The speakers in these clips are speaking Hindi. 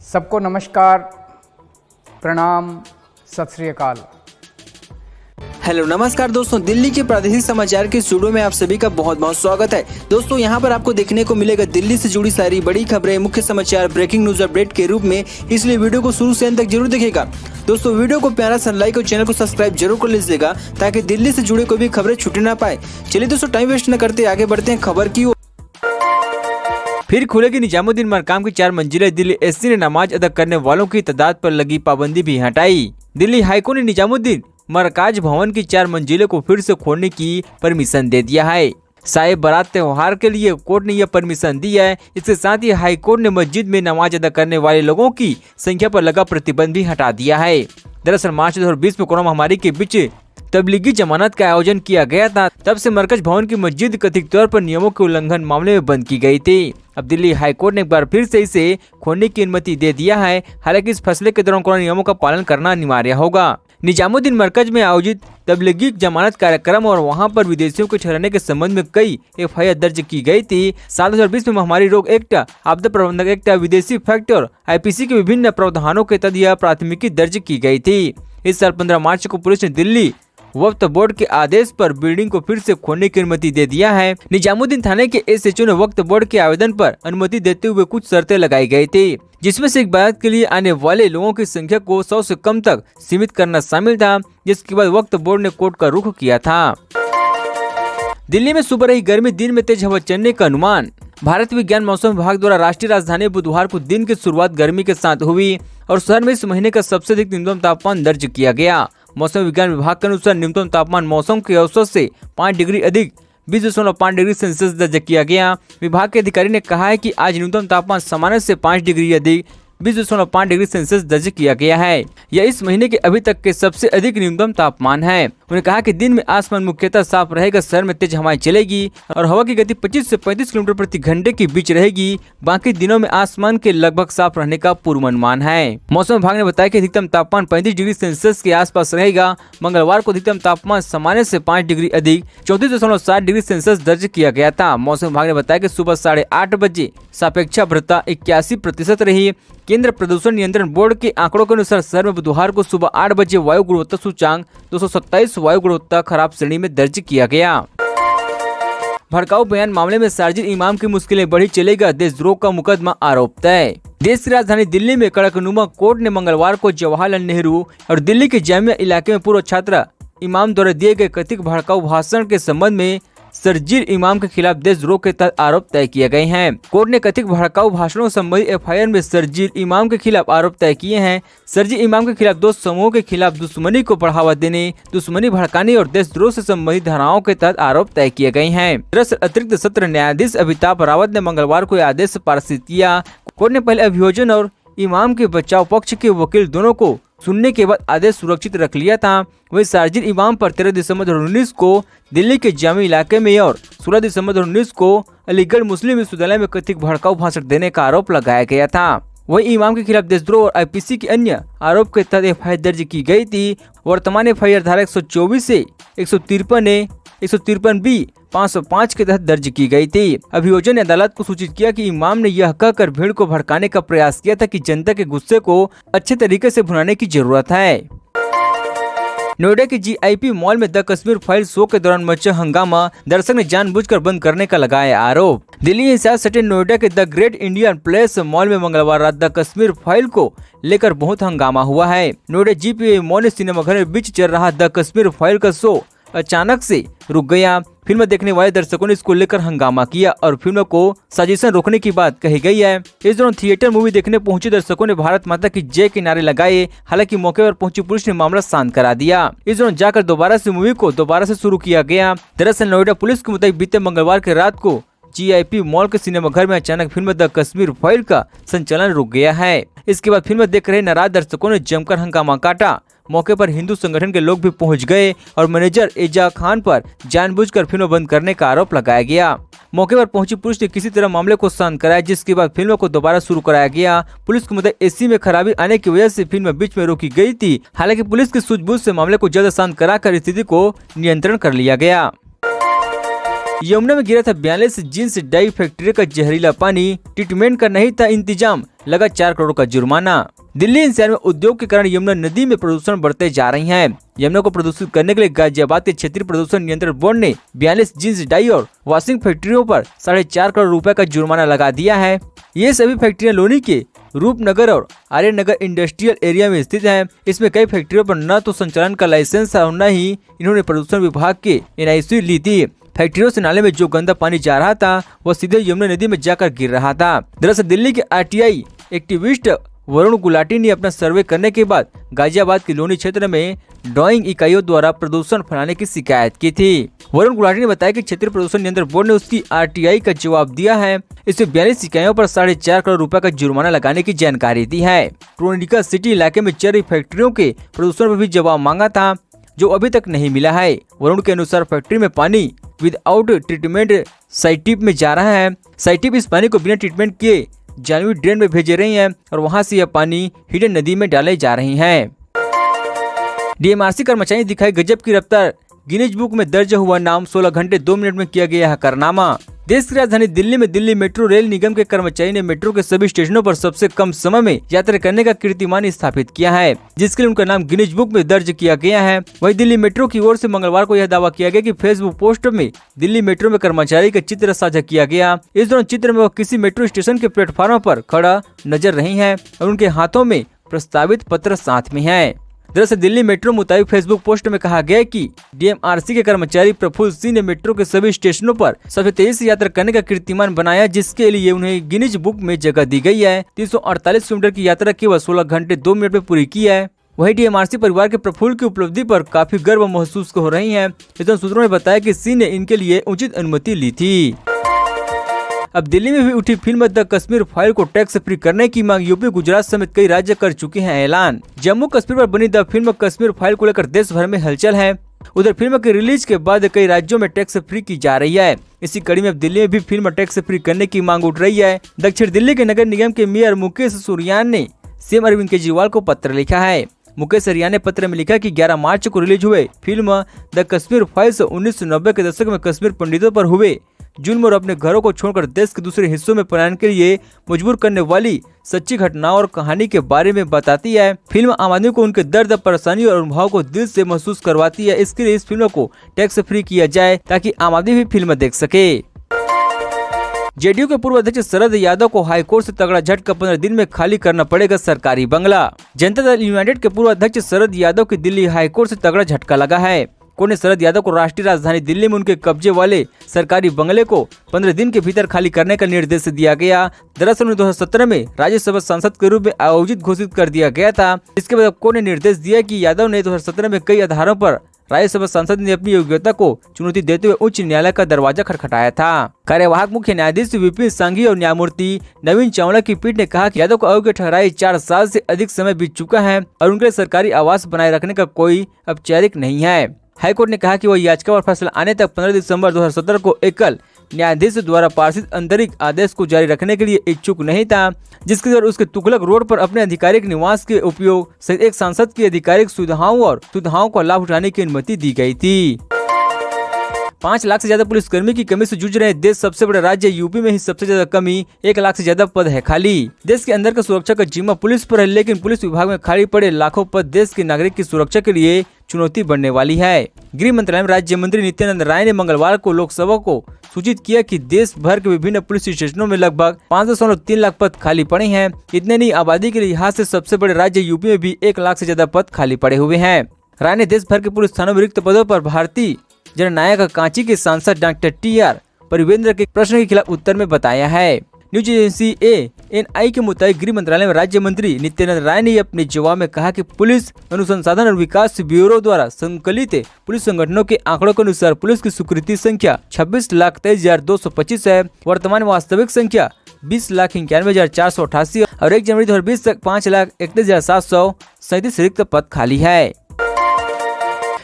सबको नमस्कार, प्रणाम, सत श्री अकाल। हेलो नमस्कार दोस्तों, दिल्ली के प्रादेशिक समाचार के स्टूडियो में आप सभी का बहुत बहुत स्वागत है। दोस्तों यहाँ पर आपको देखने को मिलेगा दिल्ली से जुड़ी सारी बड़ी खबरें, मुख्य समाचार, ब्रेकिंग न्यूज अपडेट के रूप में, इसलिए वीडियो को शुरू से अंत तक जरूर देखिएगा। दोस्तों वीडियो को प्यारा सा लाइक और चैनल को सब्सक्राइब जरूर कर लीजिएगा ताकि दिल्ली से जुड़े कोई भी खबरें छूटे ना पाए। चलिए दोस्तों टाइम वेस्ट न करते आगे बढ़ते हैं खबर की ओर। फिर खुलेगी निजामुद्दीन मरकाम की 4 मंजिलें, दिल्ली एससी ने नमाज अदा करने वालों की तादाद पर लगी पाबंदी भी हटाई। दिल्ली हाईकोर्ट ने निजामुद्दीन मरकाज भवन की 4 मंजिलों को फिर से खोलने की परमिशन दे दिया है। साए बारात त्योहार के लिए कोर्ट ने यह परमिशन दिया है। इसके साथ ही हाई कोर्ट ने मस्जिद में नमाज अदा करने वाले लोगों की संख्या पर लगा प्रतिबंध भी हटा दिया है। दरअसल मार्च 2020 में कोरोना महामारी के बीच तबलीगी जमानत का आयोजन किया गया था। तब से मरकज भवन की मस्जिद कथित तौर पर नियमों के उल्लंघन मामले में बंद की गई थी। अब दिल्ली हाई कोर्ट ने एक बार फिर से इसे खोलने की अनुमति दे दिया है। हालांकि इस फैसले के दौरान कोरोना नियमों का पालन करना अनिवार्य होगा। निजामुद्दीन मरकज में आयोजित तबलीगी जमानत कार्यक्रम और वहां पर विदेशियों के ठहरने के संबंध में कई एफआईआर दर्ज की गई थी। साल 2020 में महामारी रोग एक्ट, आपदा प्रबंधक एक्ट, विदेशी फैक्ट और आईपीसी के विभिन्न प्रावधानों के तहत यह प्राथमिकी दर्ज की गई थी। इस साल 15 मार्च को पुलिस ने दिल्ली वक्फ बोर्ड के आदेश पर बिल्डिंग को फिर से खोलने की अनुमति दे दिया है। निजामुद्दीन थाने के एसएचओ ने वक्फ बोर्ड के आवेदन पर अनुमति देते हुए कुछ शर्तें लगाई गई थी, जिसमें से एक बारात के लिए आने वाले लोगों की संख्या को 100 से कम तक सीमित करना शामिल था, जिसके बाद वक्फ बोर्ड ने कोर्ट का रुख किया था। दिल्ली में सुबह रही गर्मी, दिन में तेज हवा चलने का अनुमान। भारत विज्ञान मौसम विभाग द्वारा राष्ट्रीय राजधानी बुधवार को दिन की शुरुआत गर्मी के साथ हुई और शहर में इस महीने का सबसे अधिक न्यूनतम तापमान दर्ज किया गया। मौसम विज्ञान विभाग के अनुसार न्यूनतम तापमान मौसम के औसत से 5 डिग्री अधिक 20.5 डिग्री सेल्सियस दर्ज किया गया। विभाग के अधिकारी ने कहा है कि आज न्यूनतम तापमान सामान्य से 5 डिग्री अधिक 20.5 डिग्री सेल्सियस दर्ज किया गया है। यह इस महीने के अभी तक के सबसे अधिक न्यूनतम तापमान है। उन्होंने कहा कि दिन में आसमान मुख्यतः साफ रहेगा, शहर में तेज हवाएं चलेगी और हवा की गति 25 से 35 किलोमीटर प्रति घंटे के बीच रहेगी। बाकी दिनों में आसमान के लगभग साफ रहने का पूर्वानुमान है। मौसम विभाग ने बताया कि अधिकतम तापमान 35 डिग्री सेल्सियस के आसपास रहेगा। मंगलवार को अधिकतम तापमान सामान्य से 5 डिग्री अधिक 34.7 डिग्री सेल्सियस दर्ज किया गया था। मौसम विभाग ने बताया कि सुबह 8:30 बजे सापेक्ष आर्द्रता 81% रही। केंद्र प्रदूषण नियंत्रण बोर्ड के आंकड़ों के अनुसार शहर में बुधवार को सुबह 8 बजे वायु गुणवत्ता सूचकांक 227 वायु गुणवत्ता खराब श्रेणी में दर्ज किया गया। भड़काऊ बयान मामले में शारजील इमाम की मुश्किलें बढ़ी, चलेगा देशद्रोह का मुकदमा, आरोप तय। देश की राजधानी दिल्ली में कड़कनुमा कोर्ट ने मंगलवार को जवाहरलाल नेहरू और दिल्ली के जामिया इलाके में पूर्व छात्र इमाम द्वारा दिए गए कथित भड़काऊ भाषण के संबंध में शारजील इमाम के खिलाफ देशद्रोह के तहत आरोप तय किए गए हैं। कोर्ट ने कथित भड़काऊ भाषणों संबंधी एफआईआर में शारजील इमाम के खिलाफ आरोप तय किए हैं। शारजील इमाम के खिलाफ 2 समूहों के खिलाफ दुश्मनी को बढ़ावा देने, दुश्मनी भड़काने और देशद्रोह से संबंधित धाराओं के तहत आरोप तय किए गए हैं। दरअसल अतिरिक्त सत्र न्यायाधीश अमिताभ रावत ने मंगलवार को आदेश पारित किया। कोर्ट ने पहले अभियोजन और इमाम के बचाव पक्ष के वकील दोनों को सुनने के बाद आदेश सुरक्षित रख लिया था। वही शारजील इमाम पर 13 दिसंबर 2019 को दिल्ली के जामिया इलाके में और 16 दिसंबर 2019 को अलीगढ़ मुस्लिम विश्वविद्यालय में कथित भड़काऊ भाषण देने का आरोप लगाया गया था। वही इमाम के खिलाफ देशद्रोह और आईपीसी के अन्य आरोप के तहत एफआईआर दर्ज की गई थी। वर्तमान एफआईआर धारा 124 से 153 ए, 153 बी, 505 के तहत दर्ज की गई थी। अभियोजन ने अदालत को सूचित किया कि इमाम ने यह कहकर भीड़ को भड़काने का प्रयास किया था कि जनता के गुस्से को अच्छे तरीके से भुनाने की जरूरत है। नोएडा के जीआईपी मॉल में द कश्मीर फाइल शो के दौरान मचा हंगामा, दर्शक ने जानबूझकर बंद करने का लगाया आरोप। दिल्ली के साथ सटे नोएडा के the great Indian place mall में मंगलवार रात द कश्मीर फाइल को लेकर बहुत हंगामा हुआ है। नोएडा जीपीए मॉल सिनेमाघर में बीच चल रहा द कश्मीर फाइल का शो अचानक से रुक गया। फिल्म देखने वाले दर्शकों ने इसको लेकर हंगामा किया और फिल्म को साजिशन रोकने की बात कही गई है। इस दौरान थिएटर मूवी देखने पहुंचे दर्शकों ने भारत माता की जय के नारे लगाए। हालांकि मौके पर पहुंची पुलिस ने मामला शांत करा दिया। इस दौरान जाकर दोबारा से मूवी को दोबारा से शुरू किया गया। दरअसल नोएडा पुलिस के मुताबिक बीते मंगलवार की रात को जीआईपी मॉल के सिनेमाघर में अचानक फिल्म द कश्मीर फाइल का संचालन रुक गया है। इसके बाद फिल्म देख रहे नाराज दर्शकों ने जमकर हंगामा काटा। मौके पर हिंदू संगठन के लोग भी पहुंच गए और मैनेजर एजा खान पर जानबूझकर फिल्म बंद करने का आरोप लगाया गया। मौके पर पहुंची पुलिस ने किसी तरह मामले को शांत कराया, जिसके बाद फिल्म को दोबारा शुरू कराया गया। पुलिस को मुताबिक एसी में खराबी आने की वजह से फिल्म बीच में रोकी गई थी। हालांकि पुलिस की सूझबूझ से मामले को जल्द शांत कराकर स्थिति को नियंत्रण कर लिया गया। यमुना में गिरा था 42 जींस डाई फैक्ट्री का जहरीला पानी, ट्रीटमेंट का नहीं था इंतजाम, लगा 4 करोड़ का जुर्माना। दिल्ली एनसीआर में उद्योग के कारण यमुना नदी में प्रदूषण बढ़ते जा रही है। यमुना को प्रदूषित करने के लिए गाजियाबाद के क्षेत्रीय प्रदूषण नियंत्रण बोर्ड ने 42 जींस डाई और वॉशिंग फैक्ट्रियों पर 4.5 करोड़ रुपए का जुर्माना लगा दिया है। ये सभी फैक्ट्रियां लोनी के रूपनगर और आर्य नगर इंडस्ट्रियल एरिया में स्थित हैं। इसमें कई फैक्ट्रियों पर न तो संचालन का लाइसेंस और न ही इन्होंने प्रदूषण विभाग के NIC ली थी। फैक्ट्रियों से नाले में जो गंदा पानी जा रहा था वह सीधे यमुना नदी में जाकर गिर रहा था। दरअसल दिल्ली के RTI एक्टिविस्ट वरुण गुलाटी ने अपना सर्वे करने के बाद गाजियाबाद के लोनी क्षेत्र में ड्राइंग इकाइयों द्वारा प्रदूषण फैलाने की शिकायत की थी। वरुण गुलाटी ने बताया कि क्षेत्रीय प्रदूषण नियंत्रण बोर्ड ने उसकी RTI का जवाब दिया है। इससे 42 इकाइयों पर 4.5 करोड़ रुपए का जुर्माना लगाने की जानकारी दी है। टोरंटिका सिटी इलाके में चल रही फैक्ट्रियों के प्रदूषण पर भी जवाब मांगा था, जो अभी तक नहीं मिला है। वरुण के अनुसार फैक्ट्री में पानी विदाउट ट्रीटमेंट साइटिप में जा रहा है। साइटिप इस पानी को बिना ट्रीटमेंट किए जानवी ड्रेन में भेजे रही हैं और वहां से यह पानी हिडन नदी में डाले जा रही हैं। DMRC कर्मचारी दिखाई गजब की रफ्तार, गिनीज बुक में दर्ज हुआ नाम, 16 घंटे 2 मिनट में किया गया है कारनामा। देश की राजधानी दिल्ली में दिल्ली मेट्रो रेल निगम के कर्मचारी ने मेट्रो के सभी स्टेशनों पर सबसे कम समय में यात्रा करने का कीर्तिमान स्थापित किया है, जिसके लिए उनका नाम गिनीज बुक में दर्ज किया गया है। वहीं दिल्ली मेट्रो की ओर से मंगलवार को यह दावा किया गया कि फेसबुक पोस्ट में दिल्ली मेट्रो में कर्मचारी का चित्र साझा किया गया। इस दौरान चित्र में वह किसी मेट्रो स्टेशन के प्लेटफॉर्म पर खड़ा नजर रही है और उनके हाथों में प्रस्तावित पत्र साथ में है। दरअसल दिल्ली मेट्रो मुताबिक फेसबुक पोस्ट में कहा गया कि DMRC के कर्मचारी प्रफुल्ल सिंह ने मेट्रो के सभी स्टेशनों पर सबसे तेजी से यात्रा करने का कीर्तिमान बनाया, जिसके लिए उन्हें गिनीज बुक में जगह दी गई है। 348 किलोमीटर की यात्रा केवल 16 घंटे 2 मिनट में पूरी की है। वहीं DMRC परिवार के प्रफुल्ल की उपलब्धि पर काफी गर्व महसूस हो रही है। इस दौरान सूत्रों ने बताया कि सिंह ने इनके लिए उचित अनुमति ली थी। अब दिल्ली में भी उठी फिल्म द कश्मीर फाइल को टैक्स फ्री करने की मांग, यूपी गुजरात समेत कई राज्य कर चुके हैं ऐलान। जम्मू कश्मीर पर बनी द फिल्म कश्मीर फाइल को लेकर देश भर में हलचल है। उधर फिल्म के रिलीज के बाद कई राज्यों में टैक्स फ्री की जा रही है। इसी कड़ी में अब दिल्ली में भी फिल्म टैक्स फ्री करने की मांग उठ रही है। दक्षिण दिल्ली के नगर निगम के मेयर मुकेश सुरियान ने CM अरविंद केजरीवाल को पत्र लिखा है। मुकेश सुरियान ने पत्र में लिखा कि 11 मार्च को रिलीज हुए फिल्म द कश्मीर फाइल्स 1990 के दशक में कश्मीर पंडितों पर हुए जुल्म और अपने घरों को छोड़कर देश के दूसरे हिस्सों में पलायन के लिए मजबूर करने वाली सच्ची घटनाओं और कहानी के बारे में बताती है। फिल्म आम आदमी को उनके दर्द, परेशानी और अनुभव को दिल से महसूस करवाती है। इसके लिए इस फिल्म को टैक्स फ्री किया जाए ताकि आम आदमी भी फिल्म देख सके। JDU के पूर्व अध्यक्ष शरद यादव को हाईकोर्ट से तगड़ा झटका, 15 दिन में खाली करना पड़ेगा सरकारी बंगला। जनता दल यूनाइटेड के पूर्व अध्यक्ष शरद यादव की दिल्ली हाईकोर्ट से तगड़ा झटका लगा है। कोर्ट ने शरद यादव को राष्ट्रीय राजधानी दिल्ली में उनके कब्जे वाले सरकारी बंगले को 15 दिन के भीतर खाली करने का निर्देश दिया गया। दरअसल उन्हें 2017 में राज्यसभा सांसद के रूप में आयोजित घोषित कर दिया गया था। इसके बाद कोर्ट ने निर्देश दिया कि यादव ने 2017 में कई आधारों पर राज्यसभा सांसद ने अपनी योग्यता को चुनौती देते हुए उच्च न्यायालय का दरवाजा खटखटाया था। कार्यवाहक मुख्य न्यायाधीश विपिन सांघी और न्यायमूर्ति नवीन चावला की पीठ ने कहा कि यादव को अयोग्य ठहराए 4 साल से अधिक समय बीत चुका है और उनके लिए सरकारी आवास बनाए रखने का कोई औपचारिक नहीं है। हाईकोर्ट ने कहा कि वह याचिका पर फैसला आने तक 15 दिसंबर 2017 को एकल न्यायाधीश द्वारा पारित अंतरिम आदेश को जारी रखने के लिए इच्छुक नहीं था, जिसके द्वारा उसके तुगलक रोड पर अपने आधिकारिक निवास के उपयोग सहित एक सांसद की आधिकारिक सुविधाओं का लाभ उठाने की अनुमति दी गई थी। 5 लाख से ज्यादा पुलिसकर्मी की कमी से जूझ रहे देश सबसे बड़ा राज्य यूपी में ही सबसे ज्यादा कमी, 1 लाख से ज्यादा पद है खाली। देश के अंदर का सुरक्षा का जिम्मा पुलिस पर है, लेकिन पुलिस विभाग में खाली पड़े लाखों पद देश के नागरिक की सुरक्षा के लिए चुनौती बनने वाली है। गृह मंत्रालय में राज्य मंत्री नित्यानंद राय ने मंगलवार को लोकसभा को सूचित किया कि देश भर के विभिन्न पुलिस स्टेशनों में लगभग 5.3 लाख पद खाली पड़े हैं। इतने नहीं, आबादी के लिहाज से सबसे बड़े राज्य यूपी में भी 1 लाख से ज्यादा पद खाली पड़े हुए हैं। राय ने देश भर के पुलिस थानों में रिक्त पदों पर भारतीय जननायक कांची के सांसद डॉक्टर TR परिवेंद्र के प्रश्न के खिलाफ उत्तर में बताया है। न्यूज एजेंसी ANI के मुताबिक गृह मंत्रालय में राज्य मंत्री नित्यानंद राय ने अपने जवाब में कहा कि पुलिस अनुसंधान और विकास ब्यूरो द्वारा संकलित पुलिस संगठनों के आंकड़ों के अनुसार पुलिस की स्वीकृति संख्या 26,23,225 है। वर्तमान वास्तविक संख्या 20,91,488 और 1 जनवरी 2020 तक 5,31,737 रिक्त पद खाली है।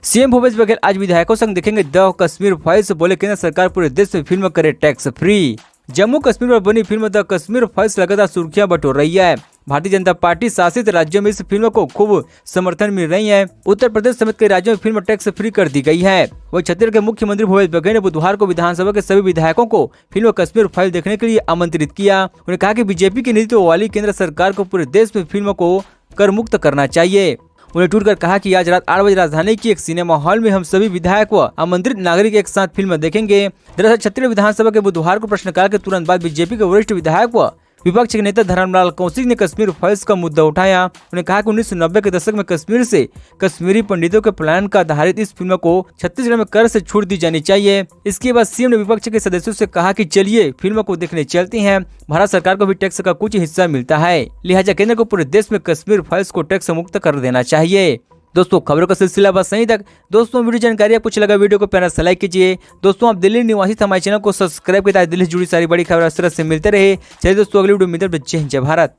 CM भूपेश बघेल आज विधायकों संग देखेंगे द कश्मीर फाइल्स, बोले केंद्र सरकार पूरे देश में फिल्म करे टैक्स फ्री। जम्मू कश्मीर पर बनी फिल्म द कश्मीर फाइल्स लगातार सुर्खियां बटोर रही है। भारतीय जनता पार्टी शासित राज्यों में इस फिल्म को खूब समर्थन मिल रही है। उत्तर प्रदेश समेत कई राज्यों में फिल्म टैक्स फ्री कर दी गई है। वही छत्तीसगढ़ के मुख्यमंत्री भूपेश बघेल ने बुधवार को विधानसभा के सभी विधायकों को फिल्म कश्मीर फाइल देखने के लिए आमंत्रित किया। उन्होंने कहा कि बीजेपी के नेतृत्व वाली केंद्र सरकार को पूरे देश में फिल्म को कर मुक्त करना चाहिए। उन्हें ट्वीट कर कहा कि आज रात 8 बजे राजधानी की एक सिनेमा हॉल में हम सभी विधायक व आमंत्रित नागरिक एक साथ फिल्म देखेंगे। दरअसल छत्तीसगढ़ विधानसभा के बुधवार को प्रश्नकाल के तुरंत बाद बीजेपी के वरिष्ठ विधायक व विपक्ष के नेता धर्मलाल कौशिक ने कश्मीर फाइल्स का मुद्दा उठाया। उन्होंने कहा कि 1990 के दशक में कश्मीर से कश्मीरी पंडितों के पलायन का आधारित इस फिल्म को छत्तीसगढ़ में कर से छूट दी जानी चाहिए। इसके बाद सीएम ने विपक्ष के सदस्यों से कहा कि चलिए फिल्म को देखने चलते हैं। भारत सरकार को भी टैक्स का कुछ हिस्सा मिलता है, लिहाजा केंद्र को पूरे देश में कश्मीर फाइल्स को टैक्स मुक्त कर देना चाहिए। दोस्तों खबरों का सिलसिला बस यहीं तक। दोस्तों वीडियो जानकारी आपको अच्छा लगा, वीडियो को प्यारा सा लाइक कीजिए। दोस्तों आप दिल्ली निवासी हमारे चैनल को सब्सक्राइब कीजिए, दिल्ली से जुड़ी सारी बड़ी खबर इस तरह से मिलते रहे। चलिए दोस्तों अगली वीडियो में मिलते हैं। जय हिंद, जय भारत।